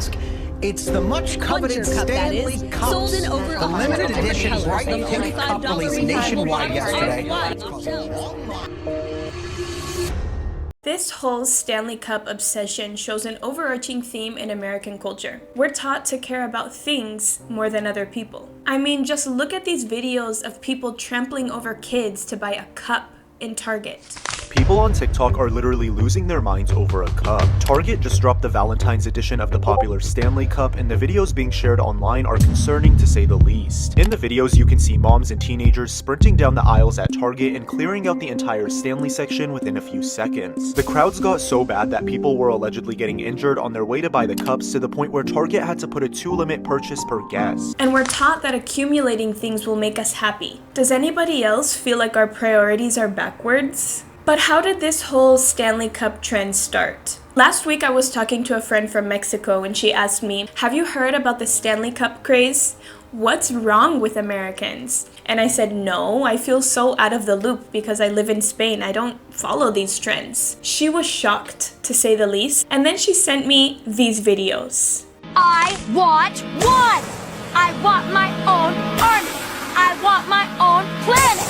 ask. It's the much coveted Stanley Cup. Sold in over the limited edition bright colors. pink cup released nationwide yesterday. This whole Stanley Cup obsession shows an overarching theme in American culture. We're taught to care about things more than other people. I mean, just look at these videos of people trampling over kids to buy a cup in Target. People on TikTok are literally losing their minds over a cup. Target just dropped the Valentine's edition of the popular Stanley Cup, and the videos being shared online are concerning to say the least. In the videos, you can see moms and teenagers sprinting down the aisles at Target and clearing out the entire Stanley section within a few seconds. The crowds got so bad that people were allegedly getting injured on their way to buy the cups, to the point where Target had to put a 2-limit purchase per guest. And we're taught that accumulating things will make us happy. Does anybody else feel like our priorities are backwards? But how did this whole Stanley Cup trend start? Last week I was talking to a friend from Mexico and she asked me, have you heard about the Stanley Cup craze? What's wrong with Americans? And I said, no, I feel so out of the loop because I live in Spain. I don't follow these trends. She was shocked, to say the least. And then she sent me these videos. I want one! I want my own army! I want my own planet!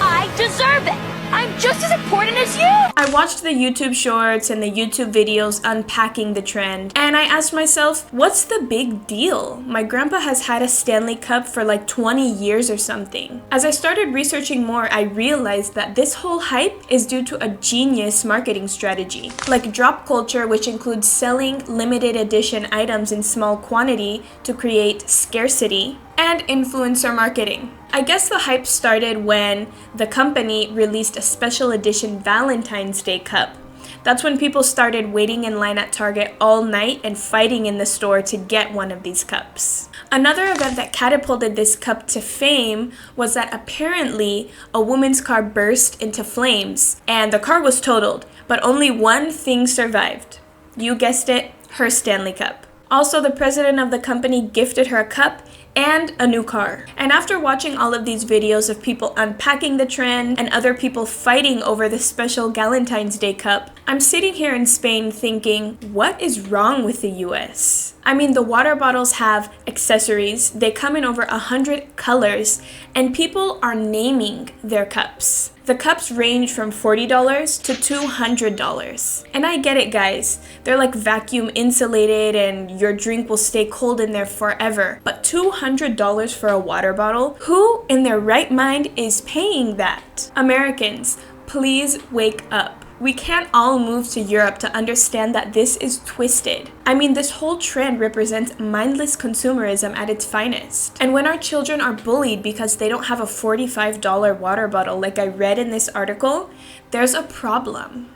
I deserve it! I'm just as important as you! I watched the YouTube shorts and the YouTube videos unpacking the trend, and I asked myself, what's the big deal? My grandpa has had a Stanley Cup for like 20 years or something. As I started researching more, I realized that this whole hype is due to a genius marketing strategy. Like drop culture, which includes selling limited edition items in small quantity to create scarcity, and influencer marketing. I guess the hype started when the company released a special edition Valentine's Day cup. That's when people started waiting in line at Target all night and fighting in the store to get one of these cups. Another event that catapulted this cup to fame was that apparently a woman's car burst into flames and the car was totaled, but only one thing survived. You guessed it, her Stanley Cup. Also, the president of the company gifted her a cup and a new car. And after watching all of these videos of people unpacking the trend and other people fighting over the special Valentine's Day cup, I'm sitting here in Spain thinking, what is wrong with the US? I mean, the water bottles have accessories, they come in over 100 colors, and people are naming their cups. The cups range from $40 to $200. And I get it, guys. They're like vacuum insulated and your drink will stay cold in there forever. But $200 for a water bottle? Who in their right mind is paying that? Americans, please wake up. We can't all move to Europe to understand that this is twisted. I mean, this whole trend represents mindless consumerism at its finest. And when our children are bullied because they don't have a $45 water bottle like I read in this article, there's a problem.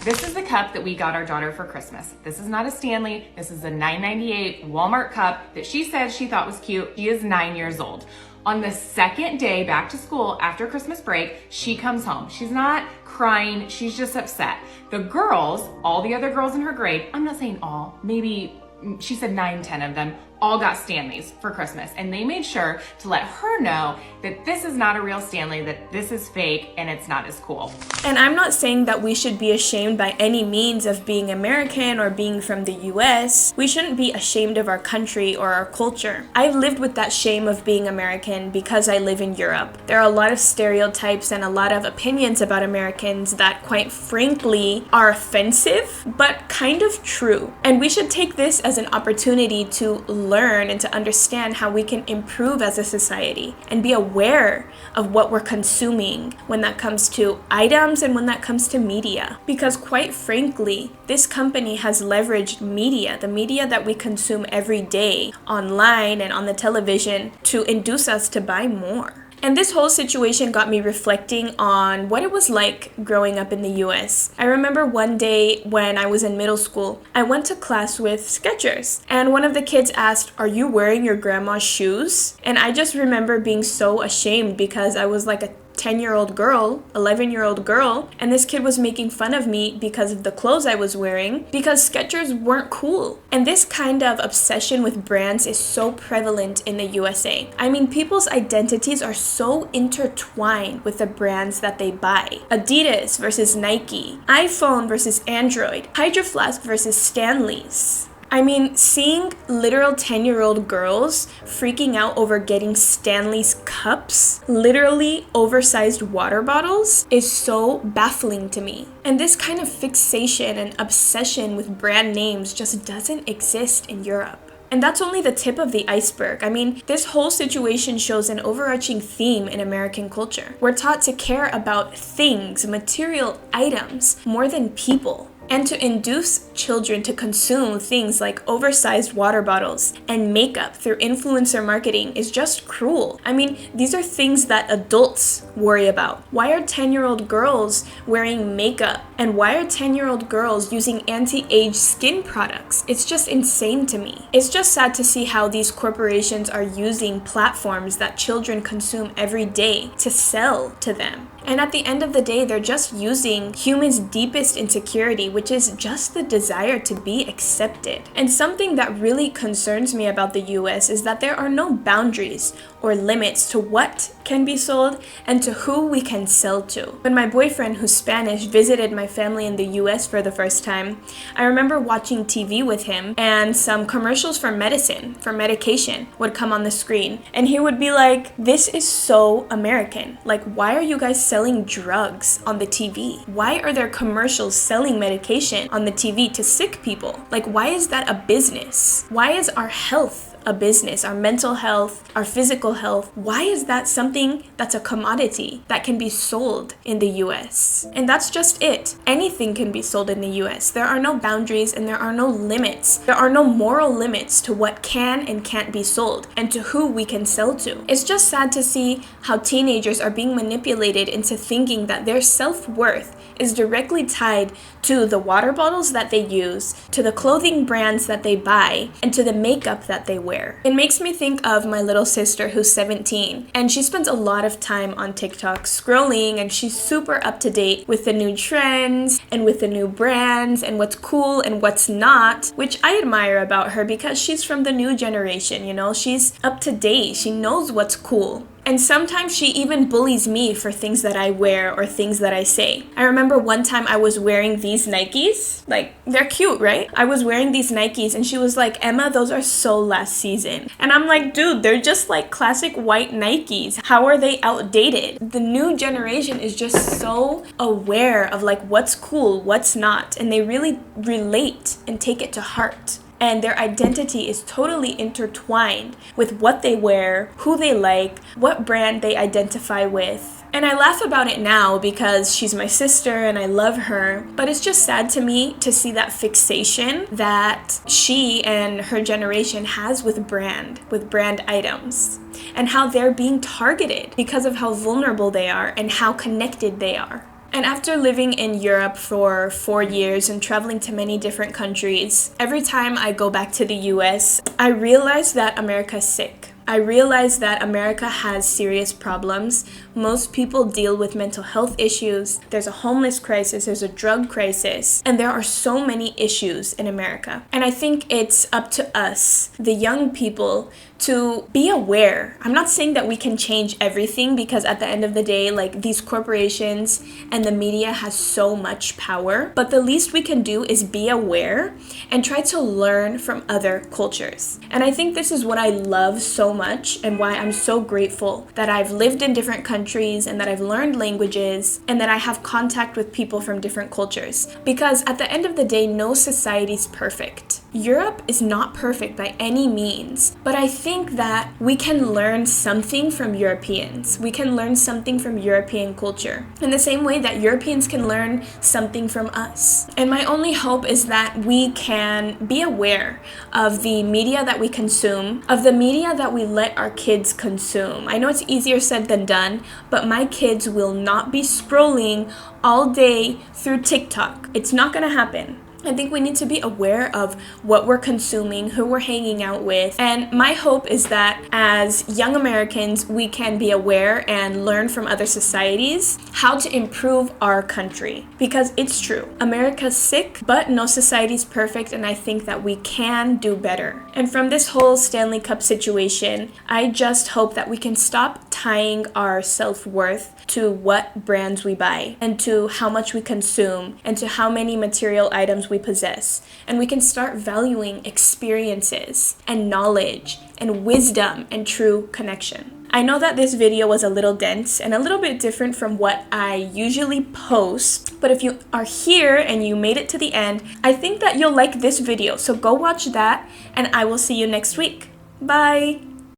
This is the cup that we got our daughter for Christmas. This is not a Stanley. This is a $9.98 Walmart cup that she said she thought was cute. She is 9 years old. On the second day back to school after Christmas break, she comes home. She's not crying, she's just upset. The girls, all the other girls in her grade, I'm not saying all, maybe she said 9, 10 of them, all got Stanleys for Christmas. And they made sure to let her know that this is not a real Stanley, that this is fake and it's not as cool. And I'm not saying that we should be ashamed by any means of being American or being from the US. We shouldn't be ashamed of our country or our culture. I've lived with that shame of being American because I live in Europe. There are a lot of stereotypes and a lot of opinions about Americans that, quite frankly, are offensive, but kind of true. And we should take this as an opportunity to learn and to understand how we can improve as a society and be aware of what we're consuming when that comes to items and when that comes to media. Because quite frankly, this company has leveraged media, the media that we consume every day online and on the television, to induce us to buy more. And this whole situation got me reflecting on what it was like growing up in the US. I remember one day when I was in middle school, I went to class with Skechers, and one of the kids asked, "Are you wearing your grandma's shoes?" And I just remember being so ashamed because I was like a 10-year-old girl, 11-year-old girl, and this kid was making fun of me because of the clothes I was wearing because Skechers weren't cool. And this kind of obsession with brands is so prevalent in the USA. I mean, people's identities are so intertwined with the brands that they buy. Adidas versus Nike, iPhone versus Android, Hydro Flask versus Stanley's. I mean, seeing literal 10-year-old girls freaking out over getting Stanley's cups, literally oversized water bottles, is so baffling to me. And this kind of fixation and obsession with brand names just doesn't exist in Europe. And that's only the tip of the iceberg. I mean, this whole situation shows an overarching theme in American culture. We're taught to care about things, material items, more than people. And to induce children to consume things like oversized water bottles and makeup through influencer marketing is just cruel. I mean, these are things that adults worry about. Why are 10-year-old girls wearing makeup? And why are 10-year-old girls using anti-age skin products? It's just insane to me. It's just sad to see how these corporations are using platforms that children consume every day to sell to them. And at the end of the day, they're just using humans' deepest insecurity, which is just the desire to be accepted. And something that really concerns me about the US is that there are no boundaries or limits to what can be sold and to who we can sell to. When my boyfriend, who's Spanish, visited my family in the US for the first time, I remember watching TV with him and some commercials for medicine, for medication, would come on the screen. And he would be like, "This is so American. Like, why are you guys selling drugs on the TV? Why are there commercials selling medication on the TV to sick people? Like, why is that a business? Why is our health a business, our mental health, our physical health? Why is that something that's a commodity that can be sold in the US? And that's just it. Anything can be sold in the US. There are no boundaries and there are no limits. There are no moral limits to what can and can't be sold and to who we can sell to. It's just sad to see how teenagers are being manipulated into thinking that their self-worth is directly tied to the water bottles that they use, to the clothing brands that they buy, and to the makeup that they wear. It makes me think of my little sister who's 17, and she spends a lot of time on TikTok scrolling, and she's super up to date with the new trends and with the new brands and what's cool and what's not, which I admire about her because she's from the new generation, you know? She's up to date. She knows what's cool. And sometimes she even bullies me for things that I wear or things that I say. I remember one time I was wearing these Nikes. Like, they're cute, right? I was wearing these Nikes and she was like, "Emma, those are so last season." And I'm like, dude, they're just like classic white Nikes. How are they outdated? The new generation is just so aware of like what's cool, what's not, and they really relate and take it to heart. And their identity is totally intertwined with what they wear, who they like, what brand they identify with. And I laugh about it now because she's my sister and I love her, but it's just sad to me to see that fixation that she and her generation has with brand items, and how they're being targeted because of how vulnerable they are and how connected they are. And after living in Europe for 4 years and traveling to many different countries, every time I go back to the US, I realize that America's sick. I realize that America has serious problems. Most people deal with mental health issues. There's a homeless crisis, there's a drug crisis, and there are so many issues in America. And I think it's up to us, the young people, to be aware. I'm not saying that we can change everything because at the end of the day, like, these corporations and the media has so much power, but the least we can do is be aware and try to learn from other cultures. And I think this is what I love so much and why I'm so grateful that I've lived in different countries and that I've learned languages and that I have contact with people from different cultures. Because at the end of the day, no society is perfect. Europe is not perfect by any means, but I think that we can learn something from Europeans. We can learn something from European culture in the same way that Europeans can learn something from us. And my only hope is that we can be aware of the media that we consume, of the media that we let our kids consume. I know it's easier said than done, but my kids will not be scrolling all day through TikTok. It's not gonna happen. I think we need to be aware of what we're consuming, who we're hanging out with. And my hope is that as young Americans, we can be aware and learn from other societies how to improve our country. Because it's true, America's sick, but no society is perfect, and I think that we can do better. And from this whole Stanley Cup situation, I just hope that we can stop tying our self-worth to what brands we buy, and to how much we consume, and to how many material items we possess, and we can start valuing experiences and knowledge and wisdom and true connection. I know that this video was a little dense and a little bit different from what I usually post, but if you are here and you made it to the end, I think that you'll like this video, so go watch that, and I will see you next week. Bye!